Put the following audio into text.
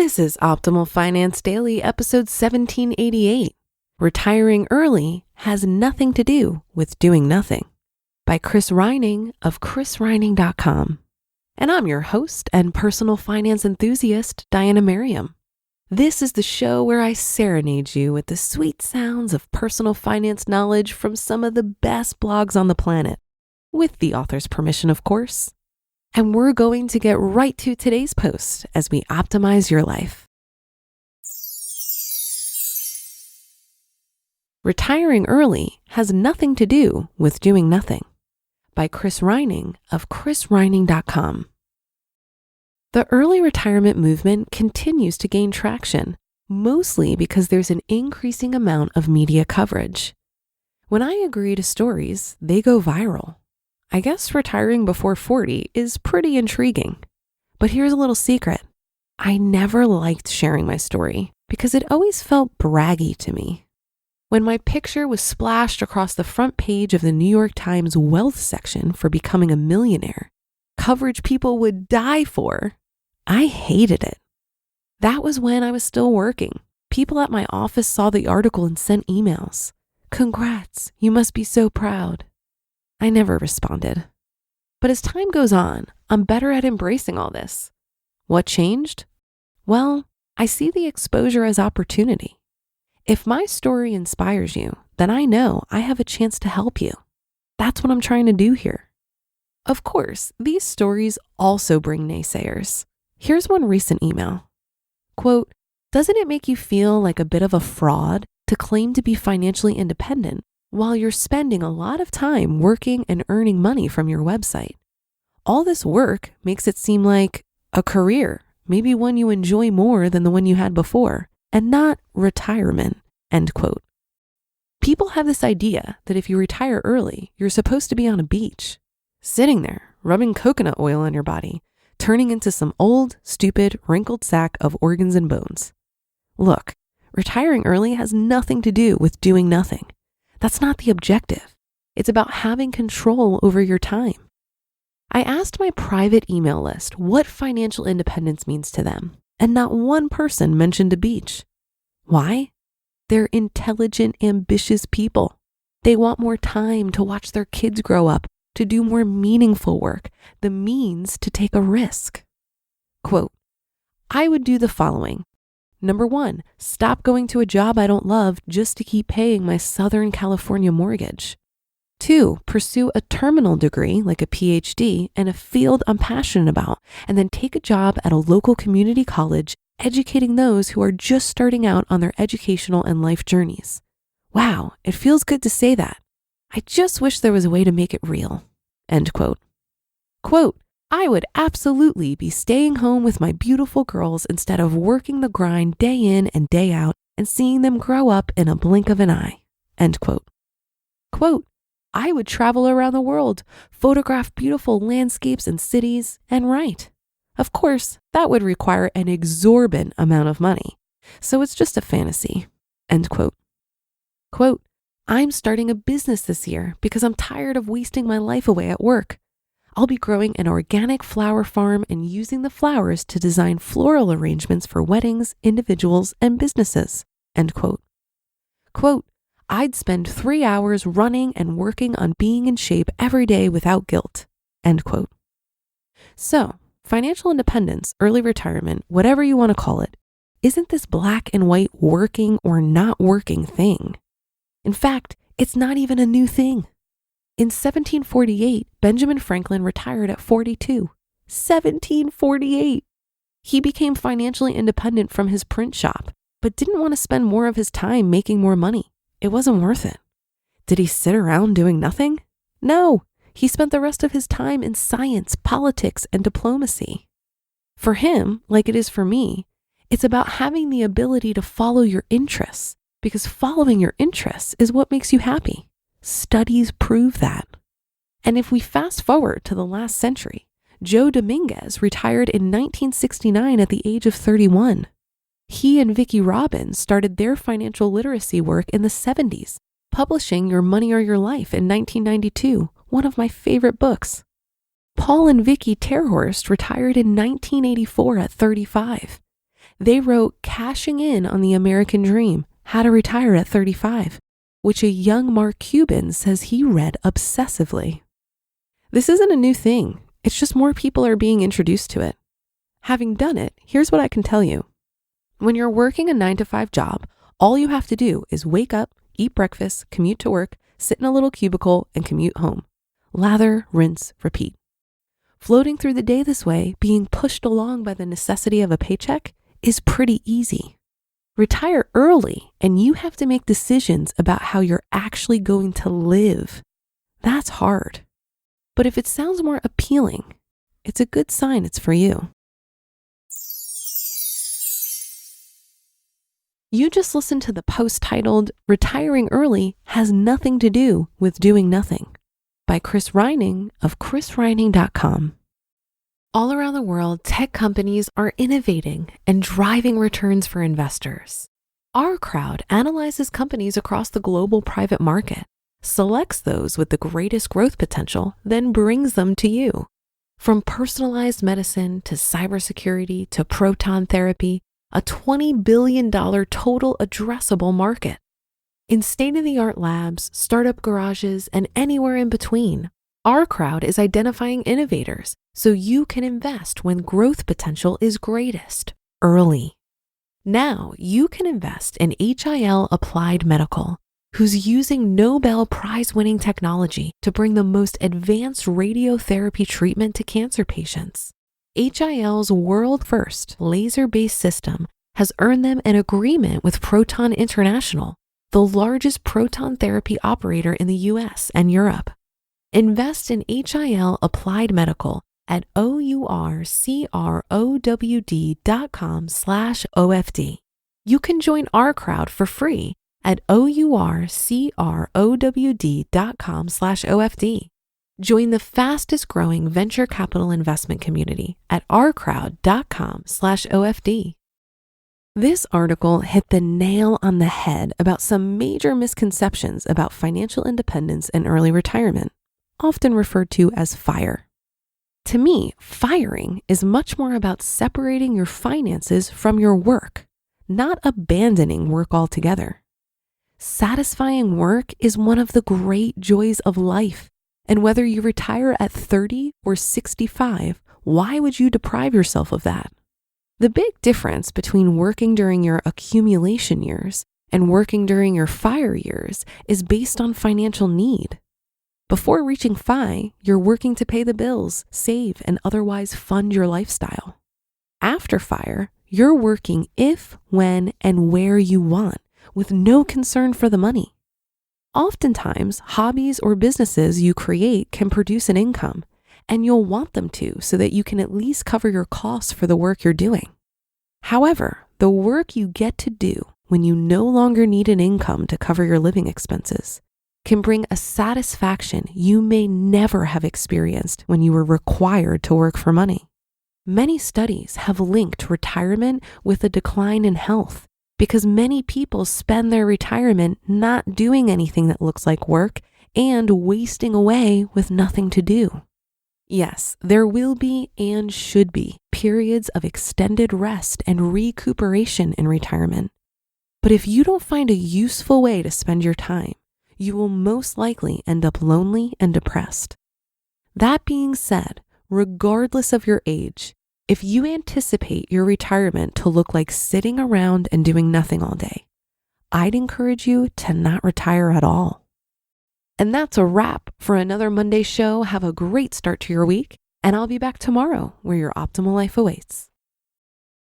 This is Optimal Finance Daily, episode 1788. Retiring early has nothing to do with doing nothing. By Chris Reining of chrisreining.com. And I'm your host and personal finance enthusiast, Diana Merriam. This is the show where I serenade you with the sweet sounds of personal finance knowledge from some of the best blogs on the planet. With the author's permission, of course. And we're going to get right to today's post as we optimize your life. Retiring early has nothing to do with doing nothing. By Chris Reining of chrisreining.com. The early retirement movement continues to gain traction, mostly because there's an increasing amount of media coverage. When I agree to stories, they go viral. I guess retiring before 40 is pretty intriguing. But here's a little secret. I never liked sharing my story because it always felt braggy to me. When my picture was splashed across the front page of the New York Times wealth section for becoming a millionaire, coverage people would die for, I hated it. That was when I was still working. People at my office saw the article and sent emails. Congrats, you must be so proud. I never responded. But as time goes on, I'm better at embracing all this. What changed? Well, I see the exposure as opportunity. If my story inspires you, then I know I have a chance to help you. That's what I'm trying to do here. Of course, these stories also bring naysayers. Here's one recent email. Quote, doesn't it make you feel like a bit of a fraud to claim to be financially independent while you're spending a lot of time working and earning money from your website? All this work makes it seem like a career, maybe one you enjoy more than the one you had before, and not retirement, end quote. People have this idea that if you retire early, you're supposed to be on a beach, sitting there, rubbing coconut oil on your body, turning into some old, stupid, wrinkled sack of organs and bones. Look, retiring early has nothing to do with doing nothing. That's not the objective. It's about having control over your time. I asked my private email list what financial independence means to them, and not one person mentioned a beach. Why? They're intelligent, ambitious people. They want more time to watch their kids grow up, to do more meaningful work, the means to take a risk. Quote, I would do the following. Number 1, stop going to a job I don't love just to keep paying my Southern California mortgage. 2, pursue a terminal degree like a PhD in a field I'm passionate about, and then take a job at a local community college educating those who are just starting out on their educational and life journeys. Wow, it feels good to say that. I just wish there was a way to make it real. End quote. Quote, I would absolutely be staying home with my beautiful girls instead of working the grind day in and day out and seeing them grow up in a blink of an eye. End quote. Quote, I would travel around the world, photograph beautiful landscapes and cities, and write. Of course, that would require an exorbitant amount of money, so it's just a fantasy. End quote. Quote, I'm starting a business this year because I'm tired of wasting my life away at work. I'll be growing an organic flower farm and using the flowers to design floral arrangements for weddings, individuals, and businesses. End quote. Quote, I'd spend 3 hours running and working on being in shape every day without guilt. End quote. So, financial independence, early retirement, whatever you want to call it, isn't this black and white working or not working thing. In fact, it's not even a new thing. In 1748, Benjamin Franklin retired at 42. 1748! He became financially independent from his print shop, but didn't want to spend more of his time making more money. It wasn't worth it. Did he sit around doing nothing? No, he spent the rest of his time in science, politics, and diplomacy. For him, like it is for me, it's about having the ability to follow your interests, because following your interests is what makes you happy. Studies prove that. And if we fast forward to the last century, Joe Dominguez retired in 1969 at the age of 31. He and Vicki Robbins started their financial literacy work in the 70s, publishing Your Money or Your Life in 1992, one of my favorite books. Paul and Vicki Terhorst retired in 1984 at 35. They wrote Cashing In on the American Dream, How to Retire at 35, which a young Mark Cuban says he read obsessively. This isn't a new thing. It's just more people are being introduced to it. Having done it, here's what I can tell you. When you're working a 9-to-5 job, all you have to do is wake up, eat breakfast, commute to work, sit in a little cubicle, and commute home. Lather, rinse, repeat. Floating through the day this way, being pushed along by the necessity of a paycheck, is pretty easy. Retire early, and you have to make decisions about how you're actually going to live. That's hard. But if it sounds more appealing, it's a good sign it's for you. You just listened to the post titled, Retiring Early Has Nothing to Do with Doing Nothing by Chris Reining of chrisreining.com. All around the world, tech companies are innovating and driving returns for investors. OurCrowd analyzes companies across the global private market, selects those with the greatest growth potential, then brings them to you. From personalized medicine to cybersecurity to proton therapy, a $20 billion total addressable market. In state-of-the-art labs, startup garages, and anywhere in between, OurCrowd is identifying innovators so you can invest when growth potential is greatest, early. Now you can invest in H.I.L. Applied Medical, who's using Nobel Prize-winning technology to bring the most advanced radiotherapy treatment to cancer patients. H.I.L.'s world-first laser-based system has earned them an agreement with Proton International, the largest proton therapy operator in the US and Europe. Invest in H.I.L. Applied Medical at OurCrowd.com/OFD. You can join OurCrowd for free at OurCrowd.com/OFD. Join the fastest growing venture capital investment community at OurCrowd.com/OFD. This article hit the nail on the head about some major misconceptions about financial independence and early retirement, often referred to as FIRE. To me, firing is much more about separating your finances from your work, not abandoning work altogether. Satisfying work is one of the great joys of life. And whether you retire at 30 or 65, why would you deprive yourself of that? The big difference between working during your accumulation years and working during your FIRE years is based on financial need. Before reaching FI, you're working to pay the bills, save, and otherwise fund your lifestyle. After FIRE, you're working if, when, and where you want, with no concern for the money. Oftentimes, hobbies or businesses you create can produce an income, and you'll want them to so that you can at least cover your costs for the work you're doing. However, the work you get to do when you no longer need an income to cover your living expenses can bring a satisfaction you may never have experienced when you were required to work for money. Many studies have linked retirement with a decline in health, because many people spend their retirement not doing anything that looks like work and wasting away with nothing to do. Yes, there will be and should be periods of extended rest and recuperation in retirement. But if you don't find a useful way to spend your time, you will most likely end up lonely and depressed. That being said, regardless of your age, if you anticipate your retirement to look like sitting around and doing nothing all day, I'd encourage you to not retire at all. And that's a wrap for another Monday show. Have a great start to your week, and I'll be back tomorrow where your optimal life awaits.